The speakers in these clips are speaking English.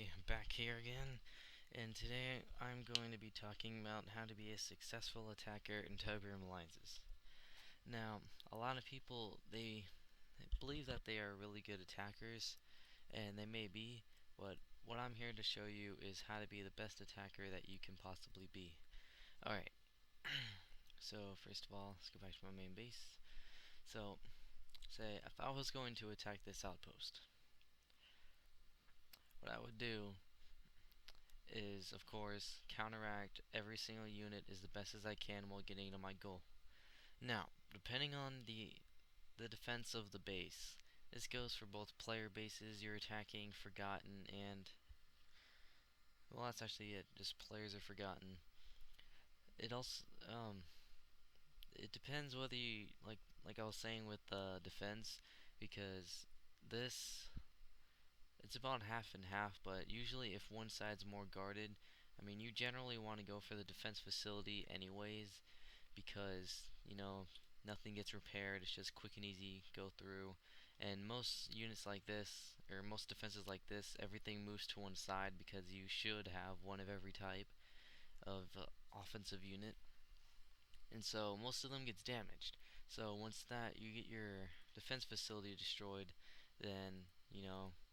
Okay, back here again, and today I'm going to be talking about how to be a successful attacker in Tiberium alliances. Now, a lot of people, they believe that they are really good attackers, and they may be, but what I'm here to show you is how to be the best attacker that you can possibly be. Alright, so first of all, let's go back to my main base. So, say, if I was going to attack this outpost, what I would do is, of course, counteract every single unit as the best as I can while getting to my goal. Now, depending on the defense of the base, this goes for both player bases you're attacking, Forgotten, and well, that's actually it. Just players are Forgotten. It also it depends whether you like I was saying with the defense, because this it's about half and half, but usually if one side's more guarded, I mean, you generally want to go for the defense facility anyways, because, nothing gets repaired, it's just quick and easy go through. And most units like this, or most defenses like this, everything moves to one side because you should have one of every type of offensive unit. And so most of them gets damaged. So once that you get your defense facility destroyed, then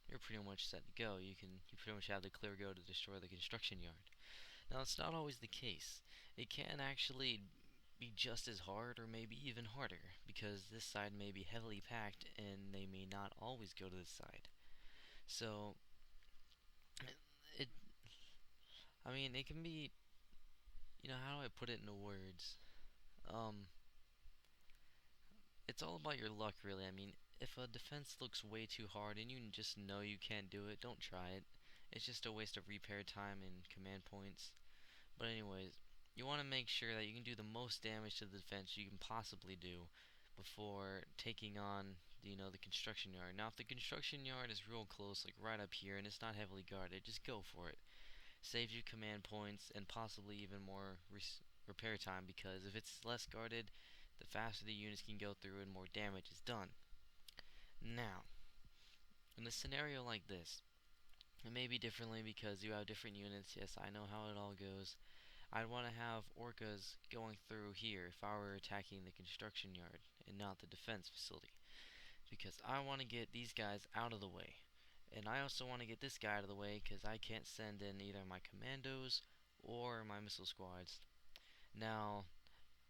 you're pretty much set to go. You pretty much have the clear go to destroy the construction yard. Now it's not always the case. It can actually be just as hard or maybe even harder, because this side may be heavily packed and they may not always go to this side. So it I mean, it can be, how do I put it into words? Um it's all about your luck, really. I mean, if a defense looks way too hard and you just know you can't do it, don't try it. It's just a waste of repair time and command points. But anyways, you want to make sure that you can do the most damage to the defense you can possibly do before taking on, the construction yard. Now, if the construction yard is real close, like right up here, and it's not heavily guarded, just go for it. Saves you command points and possibly even more repair time, because if it's less guarded, the faster the units can go through and more damage is done. Now, in a scenario like this, it may be differently because you have different units. Yes, I know how it all goes. I'd want to have orcas going through here if I were attacking the construction yard and not the defense facility, because I want to get these guys out of the way. And I also want to get this guy out of the way because I can't send in either my commandos or my missile squads. Now,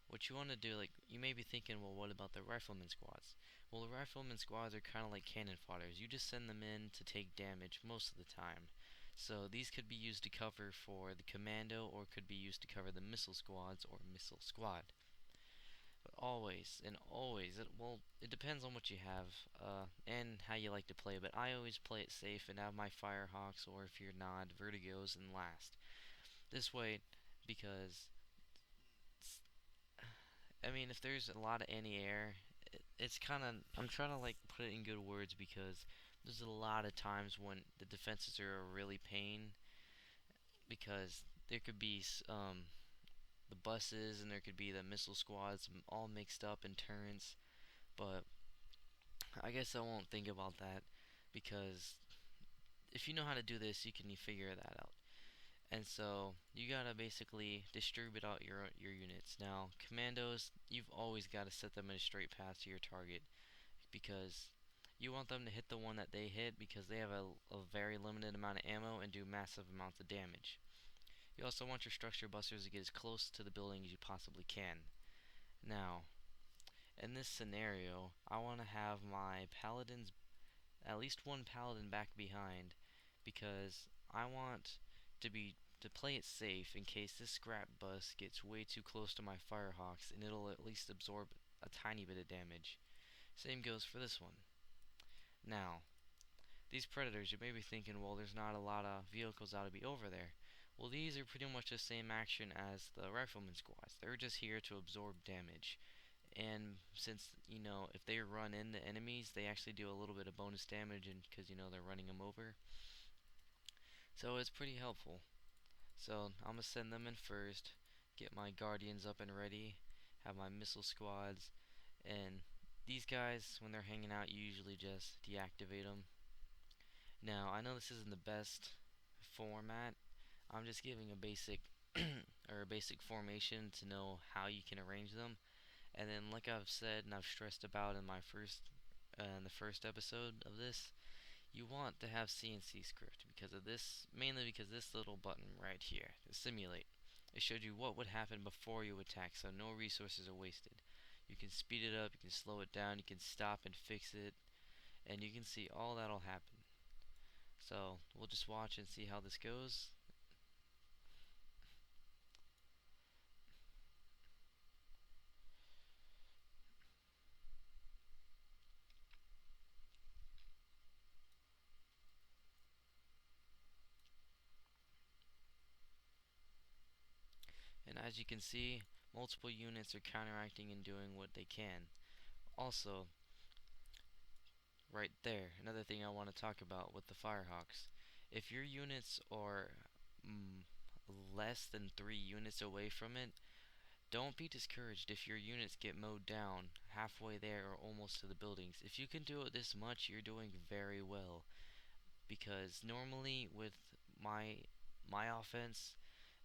what you want to do, you may be thinking, well, what about the rifleman squads? Well, the rifleman squads are kind of like cannon fodders. You just send them in to take damage most of the time. So these could be used to cover for the commando, or could be used to cover the missile squads or missile squad. But always and always, it depends on what you have and how you like to play. But I always play it safe and have my Firehawks, or if you're not, Vertigos, in last. This way, because I mean, if there's a lot of anti-air, it's kind of, I'm trying to put it in good words, because there's a lot of times when the defenses are a really pain, because there could be the buses and there could be the missile squads all mixed up in turrets. But I guess I won't think about that, because if you know how to do this, you can figure that out. And so you gotta basically distribute out your units. Now, commandos, you've always got to set them in a straight path to your target, because you want them to hit the one that they hit, because they have a very limited amount of ammo and do massive amounts of damage. You also want your structure busters to get as close to the building as you possibly can. Now, in this scenario, I want to have my paladins, at least one paladin, back behind, because I want to play it safe in case this scrap bus gets way too close to my Firehawks, and it'll at least absorb a tiny bit of damage. Same goes for this one. Now, these predators, you may be thinking, well, there's not a lot of vehicles out to be over there. Well, these are pretty much the same action as the rifleman squads. They're just here to absorb damage. And since, if they run into enemies, they actually do a little bit of bonus damage, and because, they're running them over. So it's pretty helpful. So I'm going to send them in first, get my guardians up and ready, have my missile squads, and these guys, when they're hanging out, you usually just deactivate them. Now, I know this isn't the best format. I'm just giving a basic or a basic formation to know how you can arrange them. And then, like I've said and I've stressed about in my in the first episode of this, you want to have CNC script because of this, mainly because this little button right here, the simulate. It showed you what would happen before you attack, so no resources are wasted. You can speed it up, you can slow it down, you can stop and fix it, and you can see all that'll happen. So we'll just watch and see how this goes. And as you can see, multiple units are counteracting and doing what they can. Also, right there, another thing I want to talk about with the Firehawks. If your units are mm, less than 3 units away from it, don't be discouraged if your units get mowed down halfway there or almost to the buildings. If you can do it this much, you're doing very well. Because normally with my my offense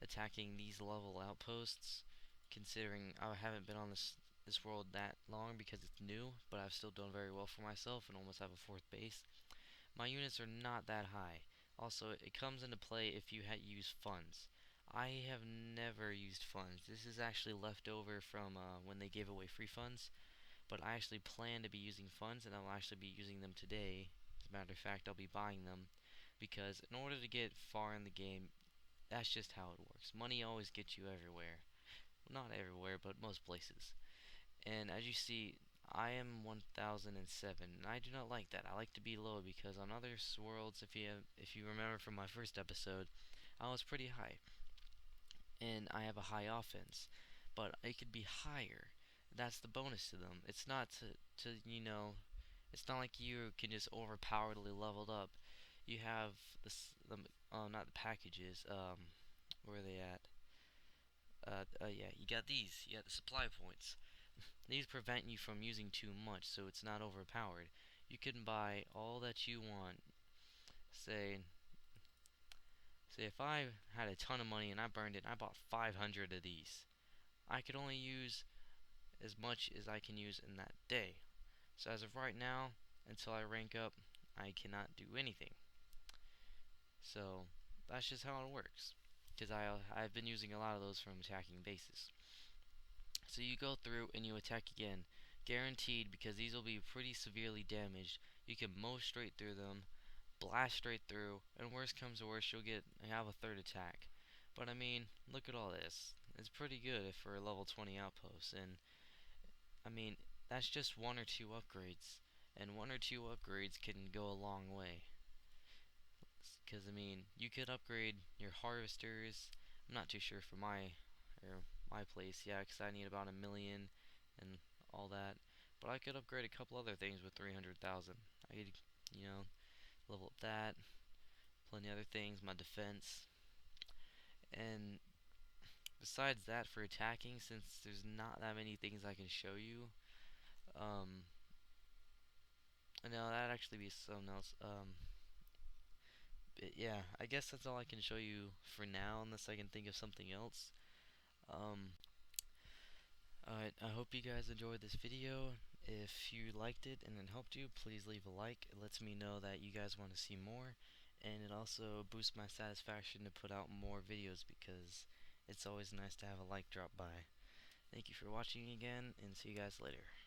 attacking these level outposts, considering I haven't been on this world that long because it's new, but I've still done very well for myself and almost have a fourth base. My units are not that high. Also, it comes into play if you use funds. I have never used funds. This is actually left over from when they gave away free funds, but I actually plan to be using funds, and I'll actually be using them today. As a matter of fact, I'll be buying them because in order to get far in the game, that's just how it works. Money always gets you everywhere. Well, not everywhere, but most places. And as you see, I am 1007, and I do not like that. I like to be low because on other worlds, if you remember from my first episode, I was pretty high, and I have a high offense, but it could be higher. That's the bonus to them. It's not it's not like you can just overpoweredly leveled up. You have not the packages. Where are they at? Yeah, you got these. You got the supply points. These prevent you from using too much, so it's not overpowered. You can buy all that you want. Say, say if I had a ton of money and I burned it, and I bought 500 of these. I could only use as much as I can use in that day. So as of right now, until I rank up, I cannot do anything. So that's just how it works. Because I've been using a lot of those from attacking bases. So you go through and you attack again, guaranteed, because these will be pretty severely damaged. You can mow straight through them, blast straight through, and worst comes to worst, you have a third attack. But I mean, look at all this. It's pretty good for a level 20 outpost, and I mean, that's just one or two upgrades, and one or two upgrades can go a long way. Because I mean, you could upgrade your harvesters. I'm not too sure for my place, yeah, because I need about 1 million and all that. But I could upgrade a couple other things with 300,000. I could, you know, level up that, plenty other things, my defense, and besides that, for attacking, since there's not that many things I can show you, um, no, that'd actually be something else. But yeah, I guess that's all I can show you for now, unless I can think of something else. Um, Alright, I hope you guys enjoyed this video. If you liked it and it helped you, please leave a like. It lets me know that you guys want to see more, and it also boosts my satisfaction to put out more videos because it's always nice to have a like drop by. Thank you for watching again, and see you guys later.